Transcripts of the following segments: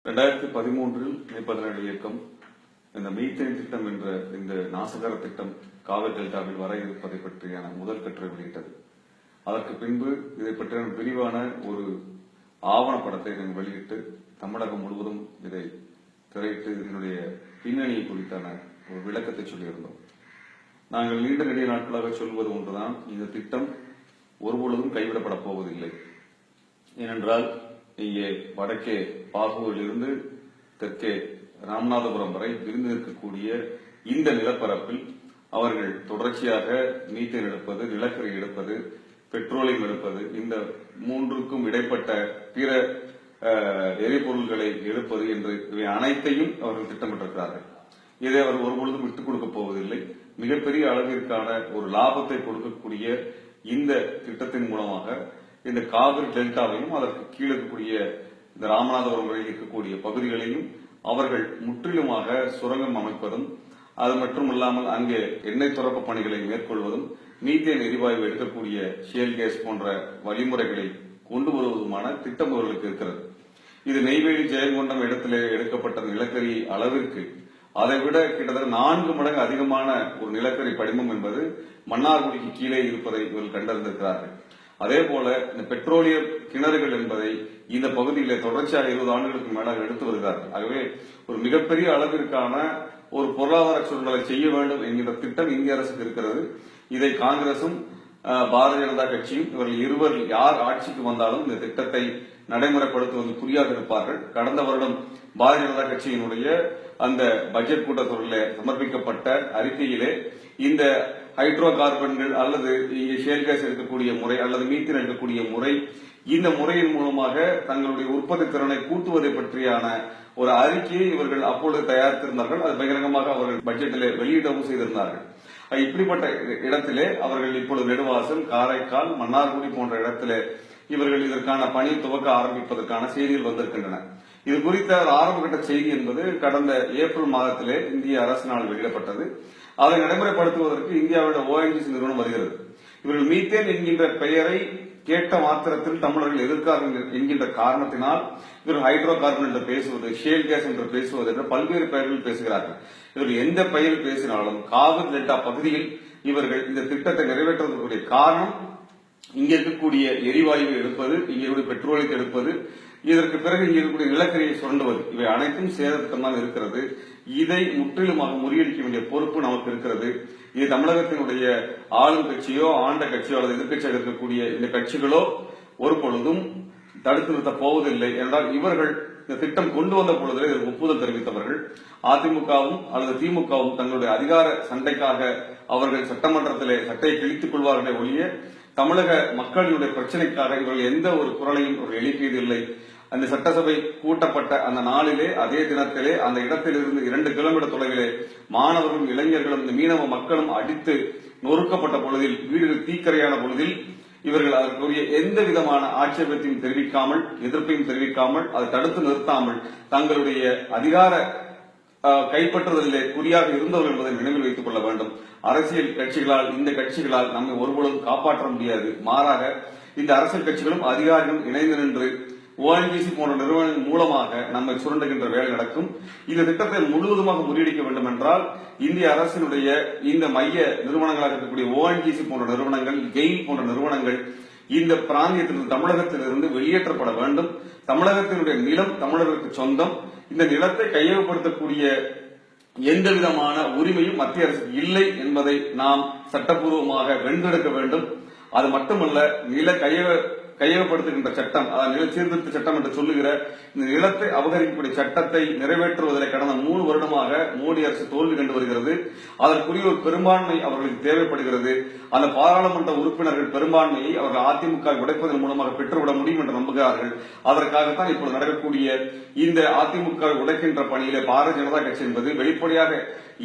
2013 மே 17 இயக்கம் இந்த மீத்தேன் திட்டம் என்ற இந்த நாசகர திட்டம் காவிரி டெல்டாவில் வர இருப்பதை பற்றியான முதல் கட்டுரை வெளியிட்டது. அதற்கு பின்பு இதை பற்றியான விரிவான ஒரு ஆவணப்படத்தை நாங்கள் வெளியிட்டு தமிழகம் முழுவதும் இதை திரையிட்டு இதனுடைய பின்னணியை குறித்தான ஒரு விளக்கத்தை சொல்லியிருந்தோம். நாங்கள் நீண்ட நெடிய நாட்களாக சொல்வது ஒன்றுதான், இந்த திட்டம் ஒருபொழுதும் கைவிடப்பட போவதில்லை. ஏனென்றால் இங்கே வடக்கே பாகூரிலிருந்து தெற்கே ராமநாதபுரம் வரை விரிந்து நிற்கக்கூடிய இந்த நிலப்பரப்பில் அவர்கள் தொடர்ச்சியாக மீத்தேன் எடுப்பது, நிலக்கரி எடுப்பது, பெட்ரோலியம் எடுப்பது, இந்த மூன்றுக்கும் இடைப்பட்ட பிற எரிபொருள்களை எடுப்பது என்று இவை அனைத்தையும் அவர்கள் திட்டமிட்டிருக்கிறார்கள். இதை அவர் ஒருபொழுதும் விட்டுக் கொடுக்கப் போவதில்லை. மிகப்பெரிய அளவிற்கான ஒரு லாபத்தை கொடுக்கக்கூடிய இந்த திட்டத்தின் மூலமாக இந்த காவிரி டெல்டாவையும் அதற்கு கீழே இருக்கக்கூடிய இந்த ராமநாதபுரம் வழியில் இருக்கக்கூடிய பகுதிகளையும் அவர்கள் முற்றிலுமாக சுரங்கம் அமைப்பதும், அது மட்டுமல்லாமல் அங்கே எண்ணெய் துறப்பு பணிகளை மேற்கொள்வதும், மீத்தேன் எரிவாயு எடுக்கக்கூடிய ஷேல் கேஸ் போன்ற வழிமுறைகளை கொண்டு வருவதுமான திட்டம் அவர்களுக்கு இருக்கிறது. இது நெய்வேலி ஜெயங்கொண்டம் இடத்திலே எடுக்கப்பட்ட நிலக்கரி அளவிற்கு அதைவிட கிட்டத்தட்ட 4 மடங்கு அதிகமான ஒரு நிலக்கரி படிமம் என்பது மன்னார்குடிக்கு கீழே இருப்பதை இவர்கள் கண்டறிந்திருக்கிறார்கள். அதே போல இந்த பெட்ரோலிய கிணறுகள் என்பதை இந்த பகுதியிலே தொடர்ச்சியாக 20 ஆண்டுகளுக்கு மேலாக எடுத்து வருகிறார்கள். ஆகவே ஒரு மிகப்பெரிய அளவிற்கான ஒரு பொருளாதார சூழ்நிலை செய்ய வேண்டும் என்கிற திட்டம் இந்திய அரசுக்கு இருக்கிறது. இதை காங்கிரசும் பாரதிய ஜனதா கட்சியும் இவர்கள் இருவர் யார் ஆட்சிக்கு வந்தாலும் இந்த திட்டத்தை நடைமுறைப்படுத்துவது புரியாது இருப்பார்கள். கடந்த வருடம் பாரதிய ஜனதா கட்சியினுடைய அந்த பட்ஜெட் கூட்டத்தொடரிலே சமர்ப்பிக்கப்பட்ட அறிக்கையிலே இந்த ஹைட்ரோ கார்பன்கள் அல்லது ஷேல் கேஸ் எடுக்கக்கூடிய முறை அல்லது மீத்தேன் எடுக்கக்கூடிய முறை, இந்த முறையின் மூலமாக தங்களுடைய உற்பத்தி திறனை கூட்டுவதை பற்றியான ஒரு அறிக்கையை இவர்கள் அப்பொழுது தயாரித்திருந்தார்கள். அது பகிரங்கமாக அவர்கள் பட்ஜெட்டிலே வெளியிடவும் செய்திருந்தார்கள். இப்படிப்பட்ட இடத்திலே அவர்கள் இப்பொழுது நெடுவாசல், காரைக்கால், மன்னார்குடி போன்ற இடத்திலே இவர்கள் இதற்கான பணி துவக்க ஆரம்பிப்பதற்கான செய்திகள் வந்திருக்கின்றன. இது குறித்த ஆரம்பகட்ட செய்தி என்பது கடந்த ஏப்ரல் மாதத்திலே இந்திய அரசினால் வெளியிடப்பட்டது. அதை நடைமுறைப்படுத்துவதற்கு இந்தியாவோட ONGC நிறுவனம் வருகிறது. இவர்கள் மீத்தேன் என்கின்ற பெயரை கேட்ட மாத்திரத்தில் தமிழர்கள் எதிர்க்கார்கள் என்கின்ற காரணத்தினால் இவர்கள் ஹைட்ரோ கார்பன் என்று பேசுவது, ஷேல் கேஸ் என்று பேசுவது என்ற பல்வேறு பெயர்கள் பேசுகிறார்கள். இவர்கள் எந்த பெயர் பேசினாலும் காவிரி டெல்டா பகுதியில் இவர்கள் இந்த திட்டத்தை நிறைவேற்றுவதற்குரிய காரணம் இங்க இருக்கக்கூடிய எரிவாயுவை எடுப்பது, இங்க இருக்கக்கூடிய பெட்ரோலியத்தை எடுப்பது, இதற்கு பிறகு இங்க இருக்கக்கூடிய நிலக்கரியை சுரண்டுவது, இவை அனைத்தும் சேர திட்டமாக இருக்கிறது. இதை முற்றிலுமாக முறியடிக்க வேண்டிய பொறுப்பு நமக்கு இருக்கிறது. இது தமிழகத்தினுடைய ஆளும் கட்சியோ ஆண்ட கட்சியோ அல்லது எதிர்கட்சியாக இருக்கக்கூடிய இந்த கட்சிகளோ ஒரு பொழுதும் தடுத்து நிறுத்தப் போவதில்லை. என்றால் இவர்கள் இந்த திட்டம் கொண்டு வந்த பொழுது இதற்கு ஒப்புதல் தெரிவித்தவர்கள். அதிமுகவும் அல்லது திமுகவும் தங்களுடைய அதிகார சண்டைக்காக அவர்கள் சட்டமன்றத்திலே சட்டையை கிழித்துக் கொள்வார்களே ஒழிய தமிழக மக்களுடைய பிரச்சனைக்காக இவர்கள் எந்த ஒரு குரலையும் எழுப்பியதில்லை. அந்த சட்டசபை கூட்டப்பட்ட அந்த நாளிலே, அதே தினத்திலே, அந்த இடத்திலிருந்து 2 கிலோமீட்டர் தொலைவிலே மாணவர்களும் இளைஞர்களும் இந்த மீனவ மக்களும் அடித்து நொறுக்கப்பட்ட பொழுதில், வீடுகள் தீக்கரையான பொழுதில் இவர்கள் அதற்குரிய எந்த விதமான ஆட்சேபத்தையும் தெரிவிக்காமல், எதிர்ப்பையும் தெரிவிக்காமல், அதை தடுத்து நிறுத்தாமல் தங்களுடைய அதிகார கைப்பற்றுவதிலே குறியாக இருந்தவர்கள் என்பதை நினைவில் வைத்துக் கொள்ள வேண்டும். அரசியல் கட்சிகளால், இந்த கட்சிகளால் நம்மை ஒருபொழுதும் காப்பாற்ற முடியாது. மாறாக இந்த அரசியல் கட்சிகளும் அதிகாரிகளும் இணைந்து நின்று ONGC போன்ற நிறுவனங்கள் மூலமாக நம்மை சுரண்டுகின்ற வேலை நடக்கும். இந்த திட்டத்தை முழுவதுமாக முறியடிக்க வேண்டும் என்றால் இந்திய அரசினுடைய இந்த மைய நிறுவனங்களாக இருக்கக்கூடிய ONGC போன்ற நிறுவனங்கள், கெயில் போன்ற நிறுவனங்கள் இந்த பிராந்தியத்திலிருந்து, தமிழகத்திலிருந்து வெளியேற்றப்பட வேண்டும். தமிழகத்தினுடைய நிலம் தமிழர்களுக்கு சொந்தம். இந்த நிலத்தை கையகப்படுத்தக்கூடிய எந்த விதமான உரிமையும் மத்திய அரசுக்கு இல்லை என்பதை நாம் சட்டப்பூர்வமாக வென்றெடுக்க வேண்டும். அது மட்டுமல்ல, நில கையகப்படுத்துகின்ற சட்டம், அதாவது நில சீர்திருத்த சட்டம் என்று சொல்லுகிற இந்த நிலத்தை அபகரிக்கக்கூடிய சட்டத்தை நிறைவேற்றுவதில் கடந்த 3 வருடமாக மோடி அரசு தோல்வி கண்டு வருகிறது. அதற்குரிய ஒரு பெரும்பான்மை அவர்களுக்கு தேவைப்படுகிறது. அந்த பாராளுமன்ற உறுப்பினர்கள் பெரும்பான்மையை அவர்கள் அதிமுக உடைப்பதன் மூலமாக பெற்றுவிட முடியும் என்று நம்புகிறார்கள். அதற்காகத்தான் இப்போது நடக்கக்கூடிய இந்த அதிமுக உடைக்கின்ற பணியிலே பாரதிய ஜனதா கட்சி என்பது வெளிப்படையாக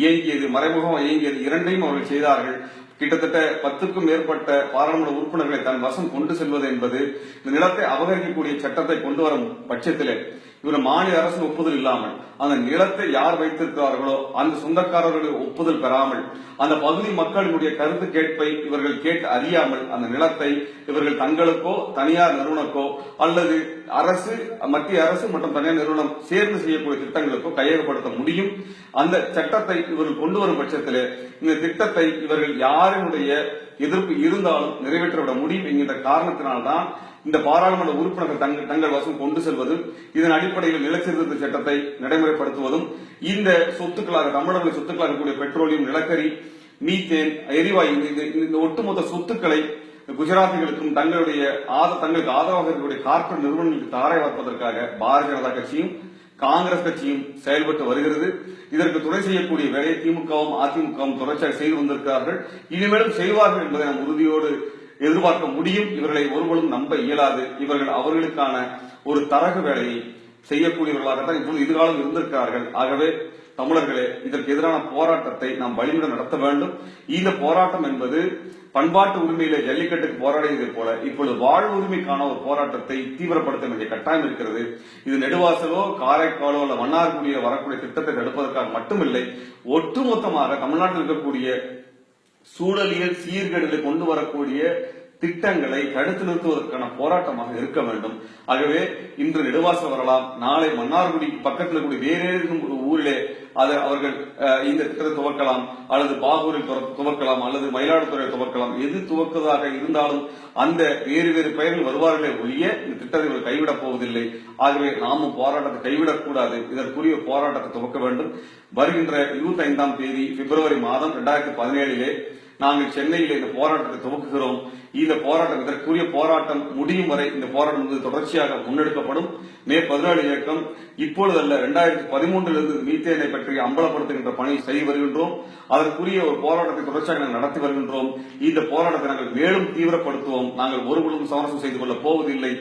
இயங்கியது, மறைமுகமாக இயங்கியது, இரண்டையும் அவர்கள் செய்தார்கள். கிட்டத்தட்ட 10க்கும் மேற்பட்ட பாராளுமன்ற உறுப்பினர்களை தன் வசம் கொண்டு செல்வது என்பது, இந்த நிலத்தை அபகரிக்கக்கூடிய சட்டத்தை கொண்டு வரும் பட்சத்திலே இவர் மாநில அரசு ஒப்புதல் இல்லாமல் அந்த நிலத்தை யார் வைத்திருக்கிறார்களோ அந்த சொந்தக்காரர்களுடைய ஒப்புதல் பெறாமல் அந்த பகுதி மக்களினுடைய கருத்து கேட்பை இவர்கள் கேட்டு அறியாமல் அந்த நிலத்தை இவர்கள் தங்களுக்கோ தனியார் நிறுவனக்கோ அல்லது அரசு, மத்திய அரசு மற்றும் தனியார் நிறுவனம் சேர்ந்து செய்யக்கூடிய திட்டங்களுக்கோ கையகப்படுத்த முடியும். அந்த சட்டத்தை இவர்கள் கொண்டு வரும் பட்சத்தில் இந்த திட்டத்தை இவர்கள் யாரினுடைய எதிர்ப்பு இருந்தாலும் நிறைவேற்றிவிட முடியும் என்கின்ற காரணத்தினால்தான் இந்த பாராளுமன்ற உறுப்பினர்கள் தங்கள் வசம் கொண்டு செல்வது, இதன் அடிப்படையில் நிலச்சீர்திருத்த சட்டத்தை நடைமுறைப்படுத்துவதும், இந்த சொத்துக்களாக தமிழர்கள் சொத்துக்களாக கூடிய பெட்ரோலியம், நிலக்கரி, மீத்தேன், எரிவாயு இந்த ஒட்டுமொத்த சொத்துக்களை குஜராத்திகளுக்கும் தங்களுக்கு ஆதரவாக இருக்கக்கூடிய கார்ப்பரேட் நிறுவனங்களுக்கு தாரை வார்ப்பதற்காக பாரதிய ஜனதா கட்சியும் காங்கிரஸ் கட்சியும் செயல்பட்டு வருகிறது. இதற்கு துணை செய்யக்கூடிய வேலையை திமுகவும் அதிமுகவும் தொடர்ச்சியாக செய்து வந்திருக்கிறார்கள். இனிமேலும் செய்வார்கள் என்பதை நாம் உறுதியோடு எதிர்பார்க்க முடியும். இவர்களை ஒருவரும் நம்ப இயலாது. இவர்கள் அவர்களுக்கான ஒரு தரகு வேலையை செய்யக்கூடியவர்களாகத்தான் இப்போது எதிர்காலம் இருந்திருக்கிறார்கள். ஆகவே தமிழர்களே, இதற்கு எதிரான போராட்டத்தை நாம் வலிமையுடன் நடத்த வேண்டும். இந்த போராட்டம் என்பது பண்பாட்டு உரிமையில ஜல்லிக்கட்டுக்கு போராடியதை போல இப்பொழுது வாழ்வு உரிமைக்கான ஒரு போராட்டத்தை தீவிரப்படுத்த வேண்டிய கட்டாயம் இருக்கிறது. இது நெடுவாசலோ காரைக்காலோ அல்ல மன்னார்குடியில வரக்கூடிய திட்டத்தை தடுப்பதற்காக மட்டுமில்லை, ஒட்டுமொத்தமாக தமிழ்நாட்டில் இருக்கக்கூடிய சூழலியல் சீர்கேடுகளை கொண்டு வரக்கூடிய திட்டங்களை தடுத்து நிறுத்துவதற்கான போராட்டமாக இருக்க வேண்டும். ஆகவே இன்று நெடுவாசல் வரலாம், நாளை மன்னார்குடி பக்கத்தில் கூடிய வேறு ஏதேனும் ஒரு ஊரிலே அவர்கள் இந்த திட்டத்தை துவக்கலாம், அல்லது பாகூரில் துவக்கலாம், அல்லது மயிலாடுதுறையில் துவக்கலாம். எது துவக்குவதாக இருந்தாலும் அந்த வேறு வேறு பெயர்கள் வருவார்களே ஒழிய இந்த திட்டத்தை கைவிடப் போவதில்லை. ஆகவே நாமும் போராட்டத்தை கைவிடக்கூடாது. இதற்குரிய போராட்டத்தை துவக்க வேண்டும். வருகின்ற 25ஆம் தேதி பிப்ரவரி மாதம் 2017 நாங்கள் சென்னையில் இந்த போராட்டத்தை துவக்குகிறோம். இந்த போராட்டம், இதற்குரிய போராட்டம் முடியும் வரை இந்த போராட்டம் தொடர்ச்சியாக முன்னெடுக்கப்படும். மே 17 இயக்கம் இப்பொழுதல்ல, 2013 மீத்தேனை பற்றி அம்பலப்படுத்துகின்ற பணி செய்து வருகின்றோம். அதற்குரிய ஒரு போராட்டத்தை தொடர்ச்சியாக நாங்கள் நடத்தி வருகின்றோம். இந்த போராட்டத்தை நாங்கள் மேலும் தீவிரப்படுத்துவோம். நாங்கள் ஒருபொழுதும் சமரசம் செய்து கொள்ளப் போவதில்லை.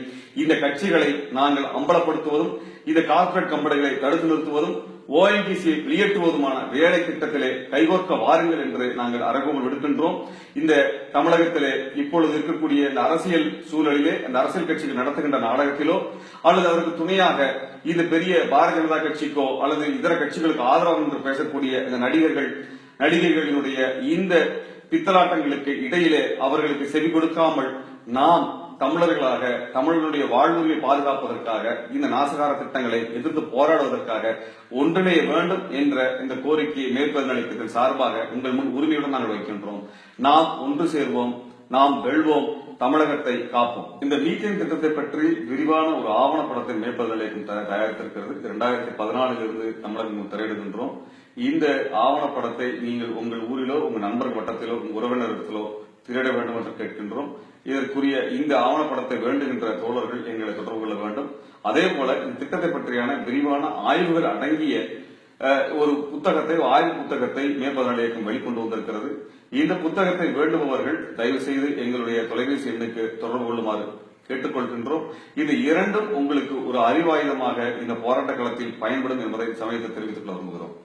இந்த கட்சிகளை நாங்கள் அம்பலப்படுத்துவதும், இந்த கார்ப்பரேட் கம்பெனிகளை தடுத்து நிறுத்துவதும், ஓஎன்ஜிசியை வெளியேற்றுவதுமான வேலை திட்டத்திலே கைகோர்க்க வாருங்கள் என்று நாங்கள் அறைகூவல் விடுக்கின்றோம். இந்த தமிழகத்திலே இப்பொழுது இருக்கக்கூடிய இந்த அரசியல் சூழலிலே அந்த அரசியல் கட்சிகள் நடத்துகின்ற நாடகத்திலோ அல்லது அவருக்கு துணையாக இந்த பெரிய பாரதிய ஜனதா கட்சிக்கோ அல்லது இதர கட்சிகளுக்கு ஆதரவு என்று பேசக்கூடிய இந்த நடிகைகளினுடைய இந்த பித்தலாட்டங்களுக்கு இடையிலே அவர்களுக்கு செவி கொடுக்காமல் நாம் தமிழர்களாக தமிழர்களுடைய வாழ்வுரிமை பாதுகாப்பதற்காக இந்த நாசகார திட்டங்களை எதிர்த்து போராடுவதற்காக ஒன்றிணைய வேண்டும் என்ற இந்த கோரிக்கையை மேற்பதினளிப்பதன் சார்பாக உங்கள் முன் உரிமையுடன் நாங்கள் வைக்கின்றோம். நாம் ஒன்று சேர்வோம், நாம் வெல்வோம், தமிழகத்தை காப்போம். இந்த மீத்தேன் திட்டத்தை பற்றி விரிவான ஒரு ஆவணப்படத்தை மேற்பதினளிக்கும் தயாரித்திருக்கிறது. 2014 தமிழகம் திரையிடுகின்றோம். இந்த ஆவணப்படத்தை நீங்கள் உங்கள் ஊரிலோ, உங்கள் நண்பர் வட்டத்திலோ, உங்கள் உறவினரிடத்திலோ திரையிட வேண்டும் என்று கேட்கின்றோம். இதற்குரிய இந்த ஆவணப்படத்தை வேண்டுகின்ற தோழர்கள் எங்களை தொடர்பு கொள்ள வேண்டும். அதே போல இந்த திட்டத்தை பற்றியான விரிவான ஆய்வுகள் அடங்கிய ஒரு புத்தகத்தை, ஆய்வு புத்தகத்தை மேற்பதினாளர் இயக்கம் வெளிக்கொண்டு வந்திருக்கிறது. இந்த புத்தகத்தை வேண்டுபவர்கள் தயவு செய்து எங்களுடைய தொலைபேசி எண்ணுக்கு தொடர்பு கொள்ளுமாறு கேட்டுக்கொள்கின்றோம். இது இரண்டும் உங்களுக்கு ஒரு அறிவாயுதமாக இந்த போராட்ட களத்தில் பயன்படும் என்பதை சமயத்தில் தெரிவித்துக் கொள்ள விரும்புகிறோம்.